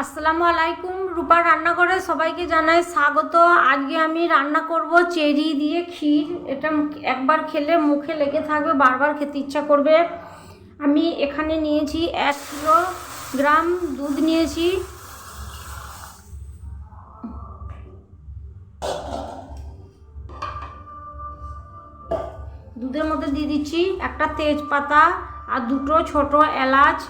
আসসালামু আলাইকুম। রূপার রান্নাঘরে সবাইকে জানাই স্বাগত। আজকে আমি রান্না করব চেরি দিয়ে ক্ষীর। এটা একবার খেলে মুখে লেগে থাকবে, বারবার খেতে ইচ্ছা করবে। আমি এখানে নিয়েছি 1 কিলোগ্রাম দুধ নিয়েছি। দুধের মধ্যে দিয়ে দিচ্ছি একটা তেজপাতা আর 2টো ছোট এলাচ।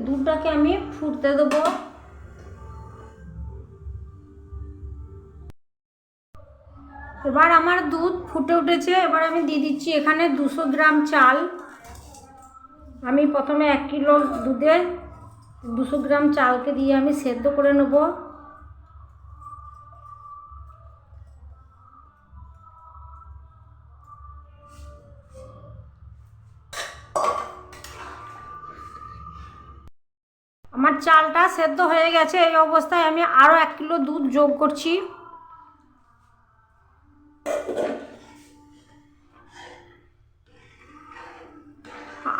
দুধটাকে আমি ফুটতে দেবো। এবার আমার দুধ ফুটে উঠেছে। এবার আমি দিয়ে দিচ্ছি এখানে 200 গ্রাম চাল। আমি প্রথমে 1 কিলো দুধে 200 গ্রাম চালকে দিয়ে আমি সেদ্ধ করে নেব। আমার চালটা সেদ্ধ হয়ে গেছে। এই অবস্থায় আমি আরও 1 কিলো দুধ যোগ করছি।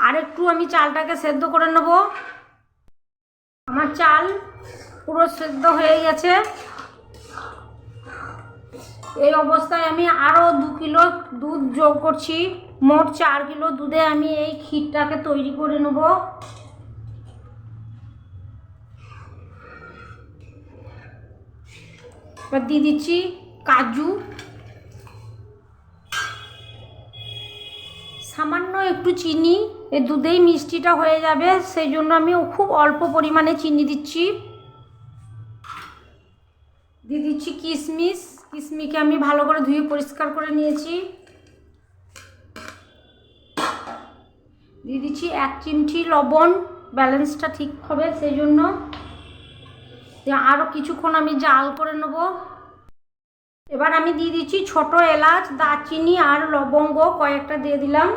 আর একটু আমি চালটাকে সেদ্ধ করে নেব। আমার চাল পুরো সেদ্ধ হয়ে গেছে। এই অবস্থায় আমি আরও 2 কিলো দুধ যোগ করছি। মোট 4 কিলো দুধে আমি এই ক্ষীরটাকে তৈরি করে নেব। এবার দিয়ে দিচ্ছি কাজু, সামান্য একটু চিনি। এই দুধেই মিষ্টিটা হয়ে যাবে, সেই জন্য আমি খুব অল্প পরিমাণে চিনি দিচ্ছি। দিয়ে দিচ্ছি কিশমিশ। কিশমিশকে আমি ভালো করে ধুয়ে পরিষ্কার করে নিয়েছি। দিয়ে দিচ্ছি 1 চিমটি লবণ, ব্যালেন্সটা ঠিক হবে সেই জন্য। আরও কিছুক্ষণ আমি জাল করে নেব। এবার আমি দিয়ে দিচ্ছি ছোট এলাচ, দারচিনি আর লবঙ্গ কয়েকটা দিয়ে দিলাম।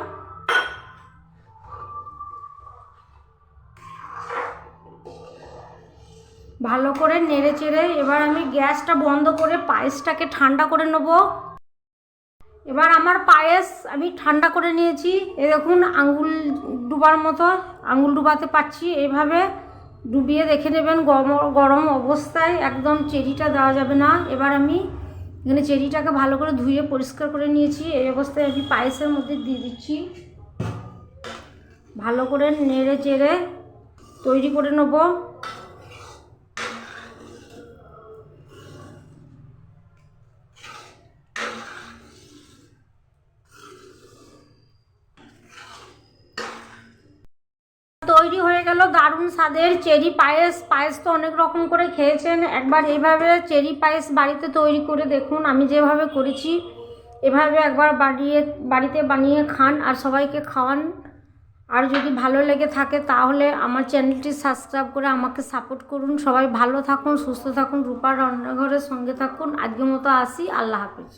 ভালো করে নেড়ে চেড়ে এবার আমি গ্যাসটা বন্ধ করে পায়েসটাকে ঠান্ডা করে নেব। এবার আমার পায়েস আমি ঠান্ডা করে নিয়েছি। এ দেখুন আঙুল ডুবার মতো আঙুল ডুবাতে পারছি। এইভাবে ডুবিয়ে দেখে নেবেন। গরম অবস্থায় একদম চেরিটা দেওয়া যাবে না। এবার আমি এখানে চেরিটাকে ভালো করে ধুয়ে পরিষ্কার করে নিয়েছি। এই অবস্থায় আমি পায়েসের মধ্যে দিয়ে দিচ্ছি। ভালো করে নেড়ে চেড়ে তৈরি করে নেব। তৈরি হয়ে গেল দারুণ স্বাদের চেরি পায়েস। পায়েস তো অনেক রকম করে খেয়েছেন, একবার এইভাবে চেরি পায়েস বাড়িতে তৈরি করে দেখুন। আমি যেভাবে করেছি এভাবে একবার বাড়িতে বানিয়ে খান আর সবাইকে খাওয়ান। আর যদি ভালো লেগে থাকে তাহলে আমার চ্যানেলটি সাবস্ক্রাইব করে আমাকে সাপোর্ট করুন। সবাই ভালো থাকুন, সুস্থ থাকুন, রূপার রান্নাঘরের সঙ্গে থাকুন। আজকের মতো আসি, আল্লাহ হাফেজ।